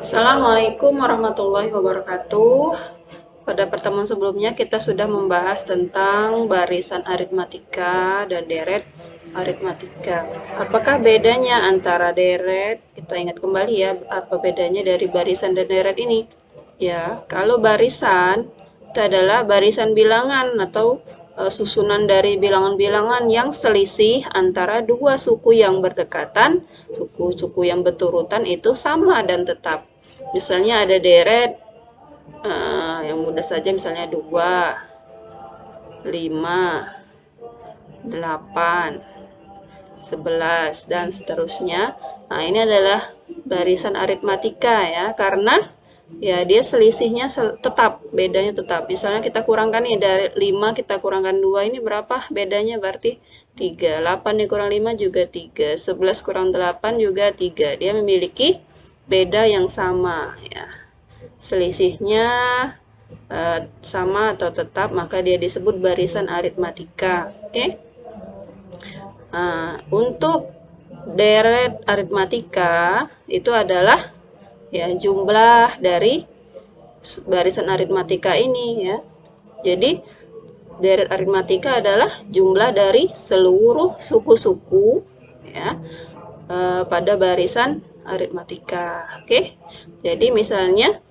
Assalamualaikum warahmatullahi wabarakatuh. Pada pertemuan sebelumnya kita sudah membahas tentang barisan aritmatika dan deret aritmatika. Apakah bedanya antara deret? Kita ingat kembali ya, apa bedanya dari barisan dan deret ini? Ya, kalau barisan itu adalah barisan bilangan atau susunan dari bilangan-bilangan yang selisih antara dua suku yang berdekatan, suku-suku yang beturutan itu sama dan tetap. Misalnya ada deret yang mudah saja, misalnya 2, 5, 8, 11, dan seterusnya. Nah, ini adalah barisan aritmatika ya, karena ya dia selisihnya tetap, bedanya tetap. Misalnya kita kurangkan nih, dari 5 kita kurangkan 2, ini berapa bedanya? Berarti 3. 8 dikurang 5 juga 3. 11 kurang 8 juga 3. Dia memiliki beda yang sama ya. Selisihnya sama atau tetap, maka dia disebut barisan aritmatika. Oke. Untuk deret aritmatika itu adalah ya jumlah dari barisan aritmatika ini ya. Jadi deret aritmatika adalah jumlah dari seluruh suku-suku ya pada barisan aritmatika. Oke. Jadi misalnya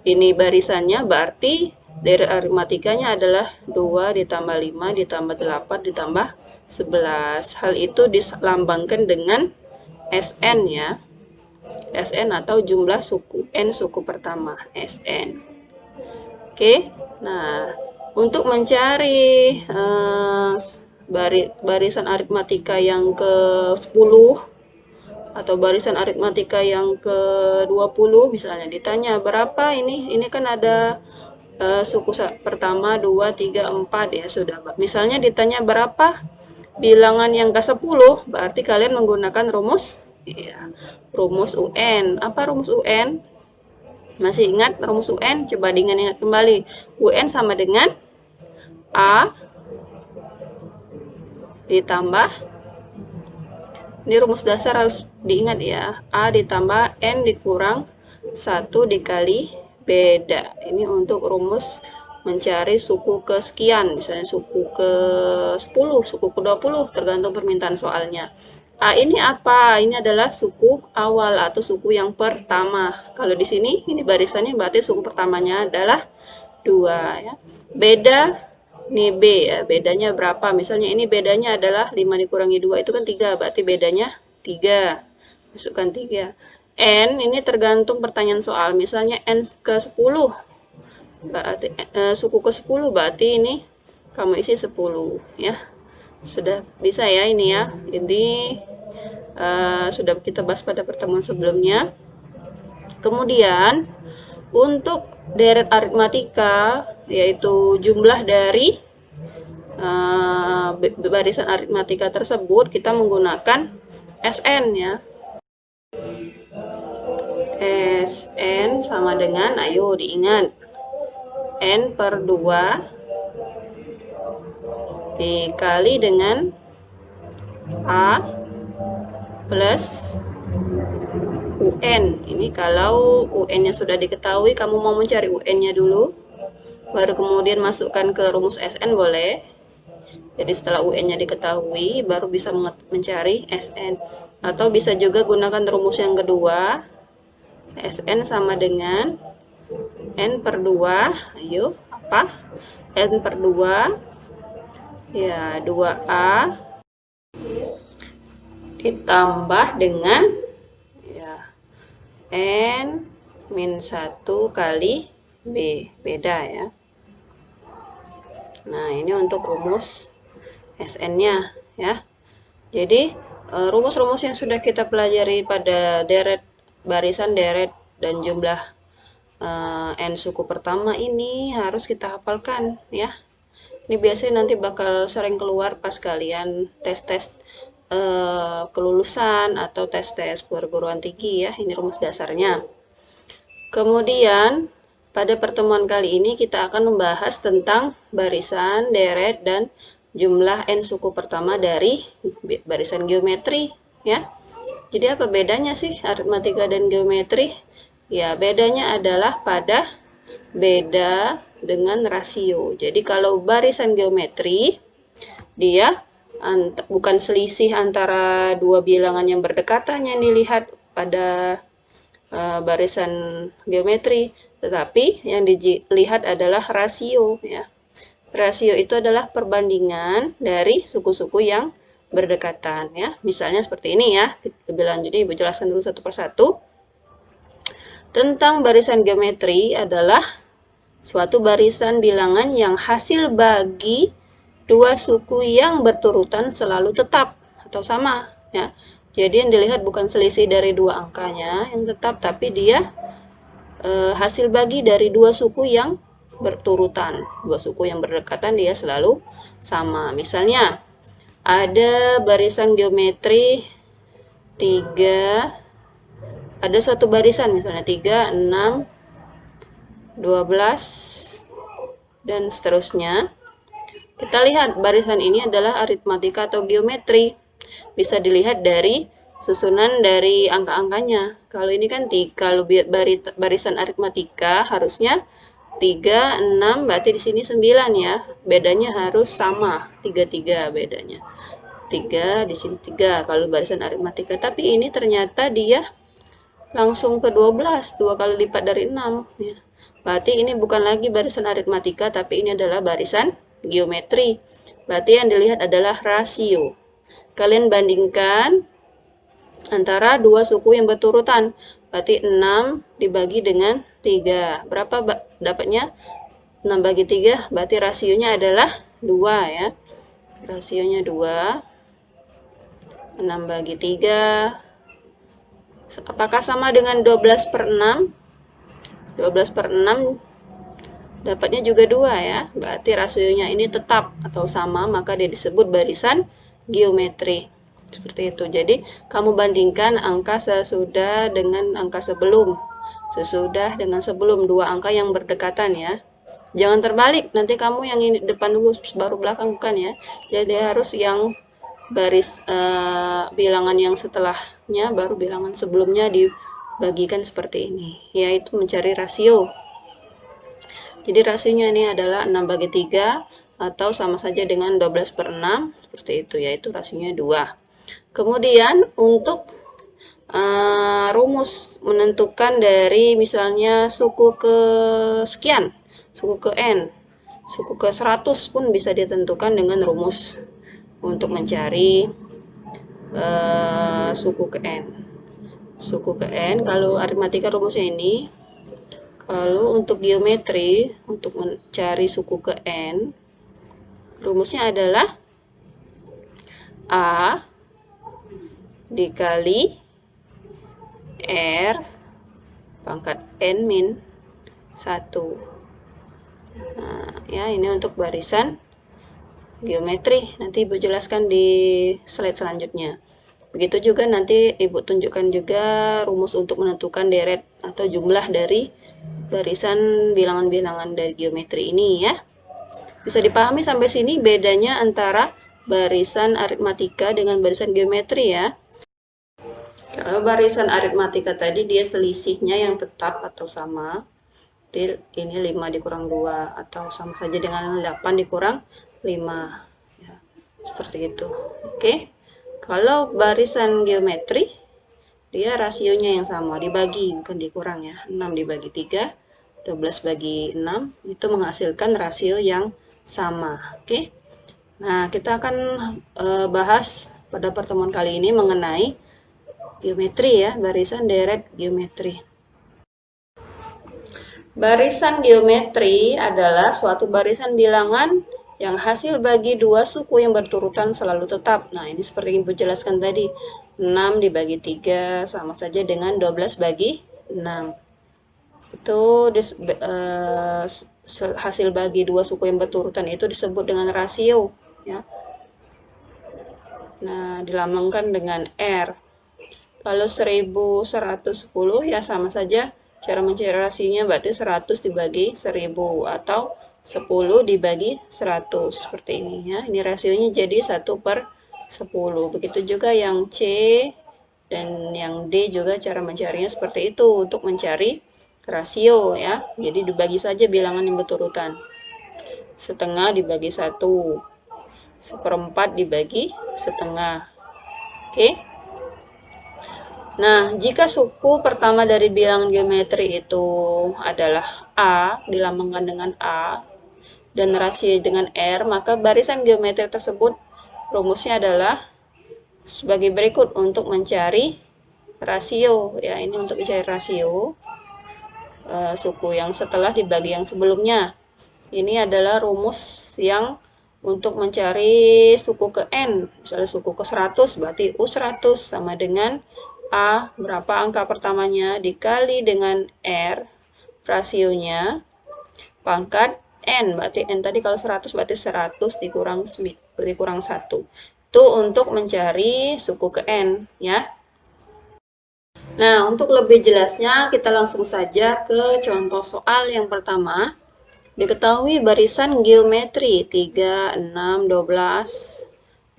ini barisannya, berarti deret aritmatikanya adalah 2 ditambah 5 ditambah 8 ditambah 11. Hal itu dilambangkan dengan SN ya. SN atau jumlah suku, N suku pertama, SN. Oke, nah untuk mencari barisan aritmatika yang ke-10 atau barisan aritmatika yang ke-20, misalnya ditanya berapa ini kan ada suku pertama 2, 3, 4 ya, sudah. Misalnya ditanya berapa bilangan yang ke-10, berarti kalian menggunakan rumus ya, rumus UN. Apa rumus UN? Masih ingat rumus UN? Coba diingat kembali. UN sama dengan A ditambah, ini rumus dasar harus diingat ya, A ditambah N dikurang 1 dikali beda. Ini untuk rumus mencari suku kesekian, misalnya suku ke-10, suku ke-20, tergantung permintaan soalnya. A ini apa? Ini adalah suku awal atau suku yang pertama. Kalau di sini ini barisannya, berarti suku pertamanya adalah 2 ya. Beda ini B ya, bedanya berapa? Misalnya ini bedanya adalah 5 dikurangi 2 itu kan 3, berarti bedanya 3. Masukkan 3. N ini tergantung pertanyaan soal. Misalnya N ke-10, berarti suku ke-10, berarti ini kamu isi 10 ya. Sudah bisa ya ini ya. Jadi sudah kita bahas pada pertemuan sebelumnya. Kemudian untuk deret aritmatika, yaitu jumlah dari barisan aritmatika tersebut, kita menggunakan SN ya. SN sama dengan, ayo diingat, N per 2 dikali dengan A plus UN. Ini kalau UN-nya sudah diketahui, kamu mau mencari UN-nya dulu, baru kemudian masukkan ke rumus SN boleh. Jadi setelah UN-nya diketahui, baru bisa mencari SN. Atau bisa juga gunakan rumus yang kedua, SN sama dengan N per 2. Ayo, apa? N per 2, ya 2A ditambah dengan N min 1 kali B, beda ya. Nah, ini untuk rumus SN-nya ya. Jadi, rumus-rumus yang sudah kita pelajari pada deret, barisan deret, dan jumlah N suku pertama ini harus kita hafalkan ya. Ini biasanya nanti bakal sering keluar pas kalian tes-tes kelulusan atau tes-tes perguruan tinggi ya. Ini rumus dasarnya. Kemudian pada pertemuan kali ini kita akan membahas tentang barisan, deret, dan jumlah N suku pertama dari barisan geometri ya. Jadi apa bedanya sih aritmatika dan geometri? Ya, bedanya adalah pada beda dengan rasio. Jadi kalau barisan geometri, dia bukan selisih antara dua bilangan yang berdekatan yang dilihat pada barisan geometri, tetapi yang dilihat adalah rasio ya. Rasio itu adalah perbandingan dari suku-suku yang berdekatan ya. Misalnya seperti ini ya. Lebih lanjut Ibu jelaskan dulu satu persatu. Tentang barisan geometri adalah suatu barisan bilangan yang hasil bagi dua suku yang berturutan selalu tetap atau sama ya. Jadi yang dilihat bukan selisih dari dua angkanya yang tetap, tapi dia hasil bagi dari dua suku yang berturutan. Dua suku yang berdekatan dia selalu sama. Misalnya ada barisan geometri 3, ada suatu barisan misalnya 3, 6, 12, dan seterusnya. Kita lihat barisan ini adalah aritmatika atau geometri. Bisa dilihat dari susunan dari angka-angkanya. Kalau ini kan kalau barisan aritmatika harusnya 3, 6, berarti di sini 9 ya. Bedanya harus sama, 3 bedanya. 3 di sini 3 kalau barisan aritmatika. Tapi ini ternyata dia langsung ke 12, 2 kali lipat dari 6 ya. Berarti ini bukan lagi barisan aritmatika, tapi ini adalah barisan geometri. Berarti yang dilihat adalah rasio. Kalian bandingkan antara dua suku yang berturutan. Berarti 6 dibagi dengan 3. Berapa dapatnya? 6 bagi 3, berarti rasionya adalah 2 ya. Rasionya 2. 6 bagi 3. Apakah sama dengan 12 per 6? 12 per 6 dapatnya juga 2 ya. Berarti rasionya ini tetap atau sama, maka dia disebut barisan geometri. Seperti itu. Jadi, kamu bandingkan angka sesudah dengan angka sebelum. Sesudah dengan sebelum, dua angka yang berdekatan ya. Jangan terbalik, nanti kamu yang ini depan dulu baru belakang, bukan ya. Jadi harus yang bilangan yang setelahnya baru bilangan sebelumnya dibagikan seperti ini, yaitu mencari rasio. Jadi rasionya ini adalah 6 bagi 3 atau sama saja dengan 12 per 6, seperti itu, yaitu rasionya 2. Kemudian untuk rumus menentukan dari misalnya suku ke sekian, suku ke n, suku ke 100 pun bisa ditentukan dengan rumus untuk mencari suku ke n. Suku ke n, kalau aritmatika rumusnya ini. Kalau untuk geometri, untuk mencari suku ke n, rumusnya adalah A dikali R pangkat n min 1. Nah, ya ini untuk barisan geometri. Nanti Ibu jelaskan di slide selanjutnya. Begitu juga nanti Ibu tunjukkan juga rumus untuk menentukan deret atau jumlah dari barisan bilangan-bilangan dari geometri ini ya. Bisa dipahami sampai sini bedanya antara barisan aritmatika dengan barisan geometri ya. Kalau barisan aritmatika tadi dia selisihnya yang tetap atau sama. Ini 5 dikurang 2 atau sama saja dengan 8 dikurang 5 ya, seperti itu. Oke. Kalau barisan geometri dia rasionya yang sama, dibagi bukan dikurang ya. 6 dibagi 3, 12 bagi 6 itu menghasilkan rasio yang sama. Oke. Nah, kita akan bahas pada pertemuan kali ini mengenai geometri ya, barisan deret geometri. Barisan geometri adalah suatu barisan bilangan yang hasil bagi dua suku yang berturutan selalu tetap. Nah, ini seperti yang Ibu jelaskan tadi. 6 dibagi 3 sama saja dengan 12 bagi 6. Itu hasil bagi dua suku yang berturutan itu disebut dengan rasio. Ya. Nah, dilambangkan dengan R. Kalau 1110 ya sama saja. Cara mencari rasionya berarti 100 dibagi 1000 atau 10 dibagi 100 seperti ini ya. Ini rasionya jadi 1/10. Begitu juga yang C Dan yang D juga cara mencarinya seperti itu untuk mencari rasio ya. Jadi dibagi saja bilangan yang berurutan. Setengah dibagi 1. Seperempat dibagi setengah. Oke. Nah, jika suku pertama dari bilangan geometri itu adalah A, dilambangkan dengan A, dan rasio dengan R, maka barisan geometri tersebut rumusnya adalah sebagai berikut untuk mencari rasio. Ya, ini untuk mencari rasio suku yang setelah dibagi yang sebelumnya. Ini adalah rumus yang untuk mencari suku ke N. Misalnya suku ke 100, berarti U100 sama dengan A, berapa angka pertamanya, dikali dengan R, rasionya, pangkat N, berarti N tadi kalau 100, berarti 100 dikurang 1. Itu untuk mencari suku ke N, ya. Nah, untuk lebih jelasnya, kita langsung saja ke contoh soal yang pertama. Diketahui barisan geometri 3, 6, 12.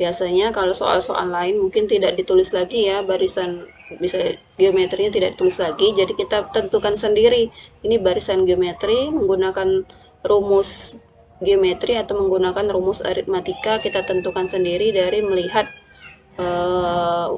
Biasanya kalau soal-soal lain mungkin tidak ditulis lagi ya, barisan bisa geometrinya tidak ditulis lagi, jadi kita tentukan sendiri. Ini barisan geometri menggunakan rumus geometri atau menggunakan rumus aritmatika, kita tentukan sendiri dari melihat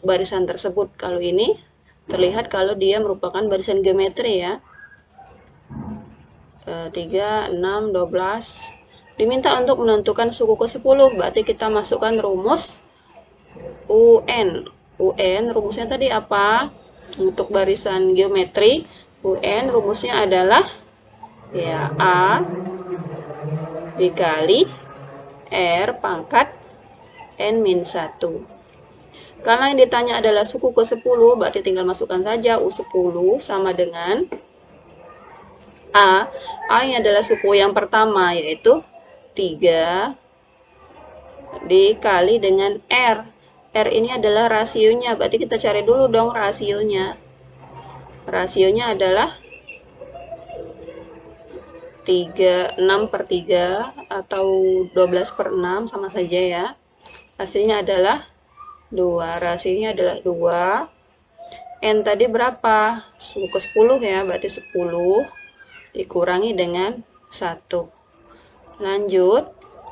barisan tersebut. Kalau ini terlihat kalau dia merupakan barisan geometri ya. 3, 6, 12. Diminta untuk menentukan suku ke-10, berarti kita masukkan rumus UN. UN rumusnya tadi apa? Untuk barisan geometri, UN rumusnya adalah ya A dikali R pangkat N-1. Kalau yang ditanya adalah suku ke-10, berarti tinggal masukkan saja U10 sama dengan A. A ini adalah suku yang pertama, yaitu 3 dikali dengan R. R ini adalah rasionya, berarti kita cari dulu dong rasionya. Rasionya adalah 6/3 atau 12/6, sama saja ya. Hasilnya adalah 2. Rasionya adalah 2. N tadi berapa? Suku ke-10 ya, berarti 10 dikurangi dengan 1. Lanjut,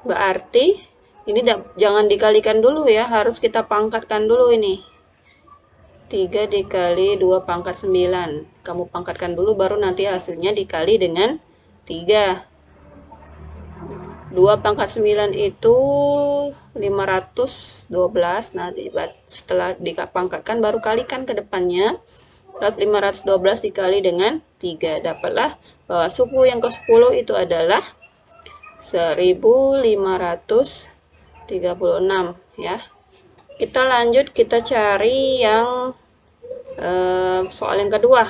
berarti ini jangan dikalikan dulu ya, harus kita pangkatkan dulu ini. 3 dikali 2 pangkat 9. Kamu pangkatkan dulu, baru nanti hasilnya dikali dengan 3. 2 pangkat 9 itu 512. Nah, setelah dipangkatkan, baru kalikan ke depannya. 512 dikali dengan 3. Dapatlah bahwa suku yang ke-10 itu adalah 1536 ya. Kita lanjut, kita cari yang soal yang kedua.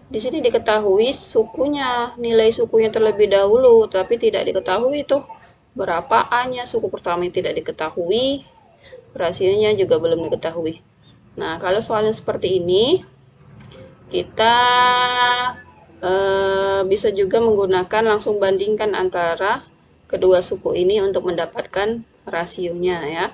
Di sini diketahui sukunya, nilai sukunya terlebih dahulu, tapi tidak diketahui tuh berapa A-nya. Suku pertama tidak diketahui, rasionya juga belum diketahui. Nah, kalau soalnya seperti ini, kita bisa juga menggunakan langsung bandingkan antara kedua suku ini untuk mendapatkan rasionya ya.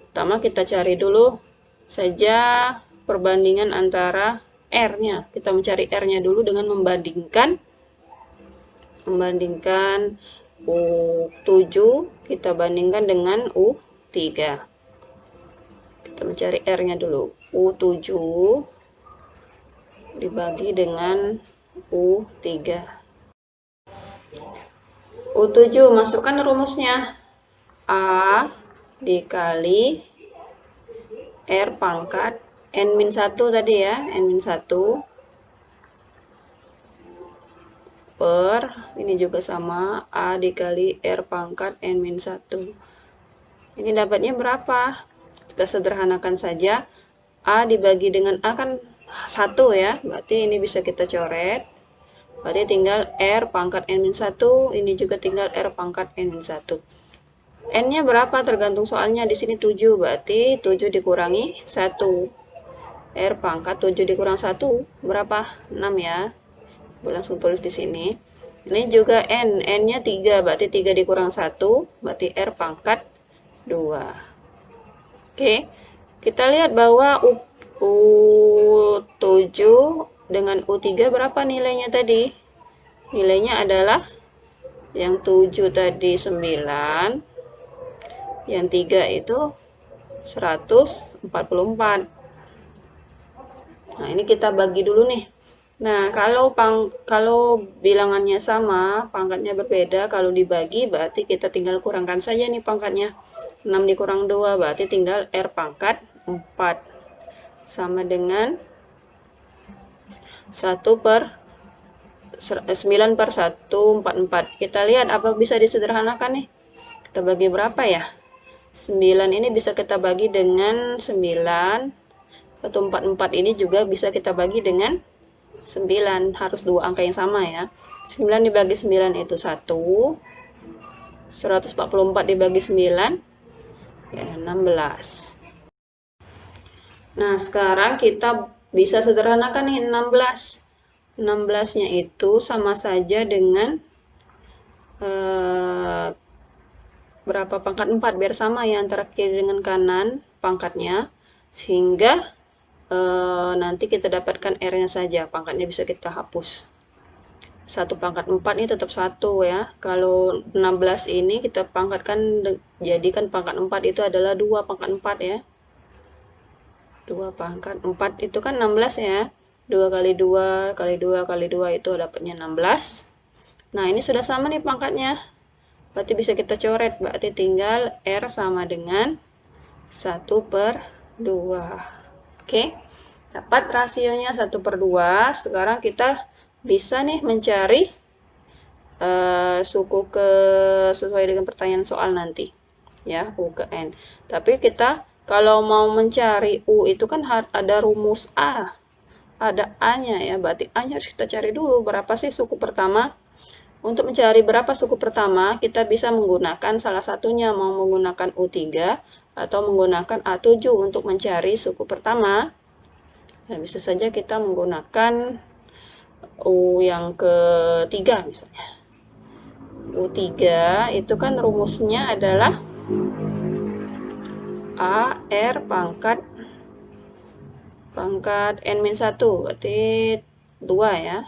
Pertama kita cari dulu saja perbandingan antara R-nya. Kita mencari R-nya dulu dengan membandingkan U7 kita bandingkan dengan U3. Kita mencari R-nya dulu. U7 dibagi dengan U3. U7 masukkan rumusnya. A dikali R pangkat N-1 tadi ya, N-1 per, ini juga sama, A dikali R pangkat N-1. Ini dapatnya berapa? Kita sederhanakan saja. A dibagi dengan A kan 1 ya, berarti ini bisa kita coret. Berarti tinggal R pangkat N-1, ini juga tinggal R pangkat N-1. N-nya berapa tergantung soalnya, di sini 7, berarti 7 dikurangi 1. R pangkat 7 dikurang 1 berapa? 6 ya. Gue langsung tulis di sini. Ini juga N, N-nya 3, berarti 3 dikurang 1, berarti R pangkat 2. Oke, kita lihat bahwa U7 dengan U3 berapa nilainya tadi? Nilainya adalah yang 7 tadi 9, yang 3 itu 144. Nah, ini kita bagi dulu nih. Nah, kalau bilangannya sama, pangkatnya berbeda, kalau dibagi berarti kita tinggal kurangkan saja nih pangkatnya. 6 dikurang 2 berarti tinggal R pangkat 4. Sama dengan 9 per 144. Kita lihat apa bisa disederhanakan nih. Kita bagi berapa ya? 9 ini bisa kita bagi dengan 9. 144 ini juga bisa kita bagi dengan 9, harus dua angka yang sama ya. 9 dibagi 9 itu 1. 144 dibagi 9 ya 16. Nah, sekarang kita bisa sederhanakan nih 16. 16-nya itu sama saja dengan berapa pangkat 4, biar sama ya antara kiri dengan kanan pangkatnya, sehingga nanti kita dapatkan R-nya saja, pangkatnya bisa kita hapus. 1 pangkat 4 ini tetap 1 ya. Kalau 16 ini kita pangkatkan, jadikan pangkat 4 itu adalah 2 pangkat 4 ya. 2 pangkat 4 itu kan 16 ya. 2 kali 2 kali 2 kali 2 itu dapatnya 16. Nah, ini sudah sama nih pangkatnya. Berarti bisa kita coret, berarti tinggal R sama dengan 1 per 2. Oke, dapat rasionya 1 per 2. Sekarang kita bisa nih mencari suku ke sesuai dengan pertanyaan soal nanti. Ya, U ke N. Tapi kita kalau mau mencari U itu kan ada rumus A. Ada A-nya ya, berarti A-nya harus kita cari dulu. Berapa sih suku pertama? Untuk mencari berapa suku pertama, kita bisa menggunakan salah satunya, mau menggunakan U3 atau menggunakan A7 untuk mencari suku pertama. Nah, bisa saja kita menggunakan U yang ketiga misalnya. U3 itu kan rumusnya adalah A R pangkat N-1, berarti 2 ya.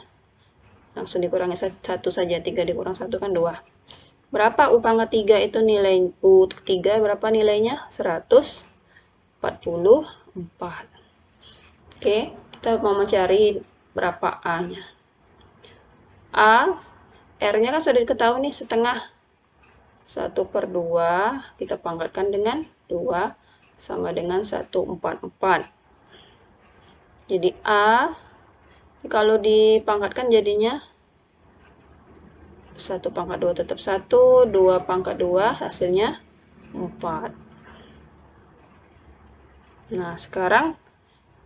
Langsung dikurangi 1 saja, 3 dikurang 1 kan 2. Berapa U pangkat 3 itu nilai U3 berapa nilainya? 144. Oke, kita mau mencari berapa A-nya. A, R-nya kan sudah diketahui nih, setengah. 1 per 2, kita pangkatkan dengan 2, sama dengan 144. Jadi A, kalau dipangkatkan jadinya 1 pangkat 2 tetap 1, 2 pangkat 2 hasilnya 4. Nah, sekarang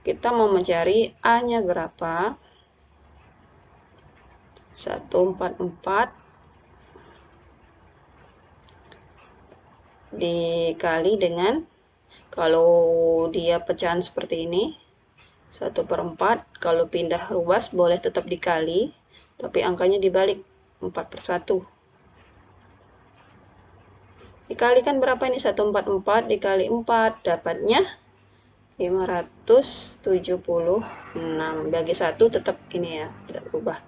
kita mau mencari A-nya berapa. 144 dikali dengan, kalau dia pecahan seperti ini, 1 per 4, kalau pindah ruas boleh tetap dikali, tapi angkanya dibalik, 4 per 1. Dikalikan berapa ini? 144 dikali 4, dapatnya 576. Bagi 1 tetap ini ya, tidak berubah.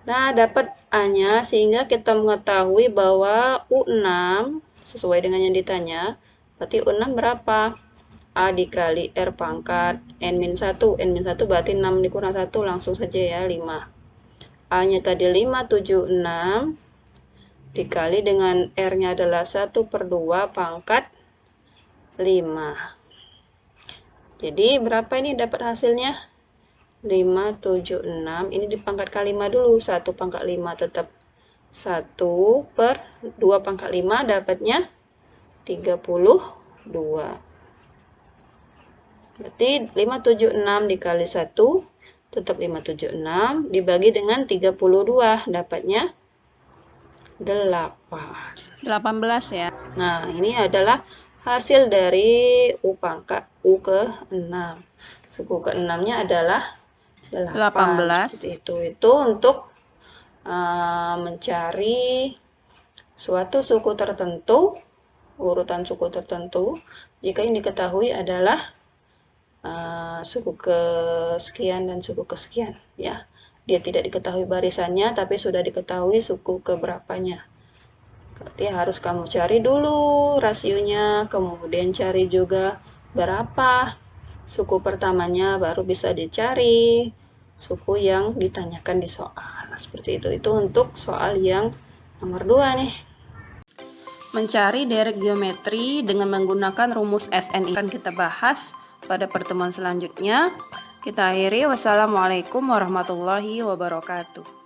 Nah, dapat A-nya, sehingga kita mengetahui bahwa U6 sesuai dengan yang ditanya, berarti U6 berapa? A dikali R pangkat N-1. N-1 berarti 6 dikurang 1, langsung saja ya, 5. A-nya tadi 576 dikali dengan R-nya adalah 1 per 2 pangkat 5. Jadi berapa ini dapat hasilnya? 576. Ini dipangkat kali 5 dulu. 1 pangkat 5 tetap 1 per 2 pangkat 5 dapatnya 32. Berarti 576 dikali 1 tetap 576 dibagi dengan 32 dapatnya 8. 18 ya. Nah, ini adalah hasil dari U ke 6. Suku ke 6-nya adalah 8. Seperti itu untuk mencari suatu suku tertentu, urutan suku tertentu, jika yang diketahui adalah suku kesekian dan suku kesekian ya. Dia tidak diketahui barisannya, tapi sudah diketahui suku keberapanya. Berarti harus kamu cari dulu rasionya, kemudian cari juga berapa suku pertamanya, baru bisa dicari suku yang ditanyakan di soal. Seperti itu. Itu untuk soal yang nomor 2 nih. Mencari derek geometri dengan menggunakan rumus SN akan kita bahas pada pertemuan selanjutnya. Kita akhiri. Wassalamualaikum warahmatullahi wabarakatuh.